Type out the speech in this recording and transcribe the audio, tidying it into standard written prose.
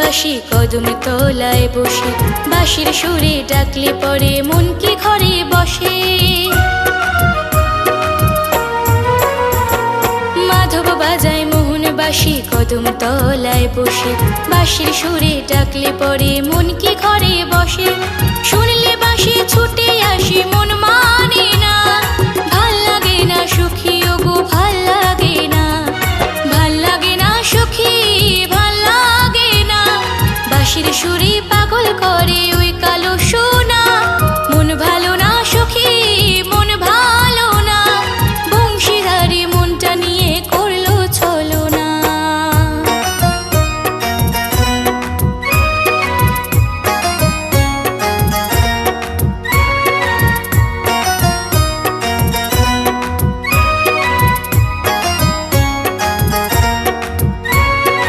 বাঁশি কদম তলায় বসে, বাঁশির সুরে ডাকলে পরে মন কি ঘরে বসে। মাধব বাজায় মোহন বাঁশি কদম তলায় বসে, বাঁশির সুরে ডাকলে পরে মন কি ঘরে বসে। শুনলে বাঁশি ছুটে আসি মন মানে না, ভাল লাগে না সুখী ওগো ভাল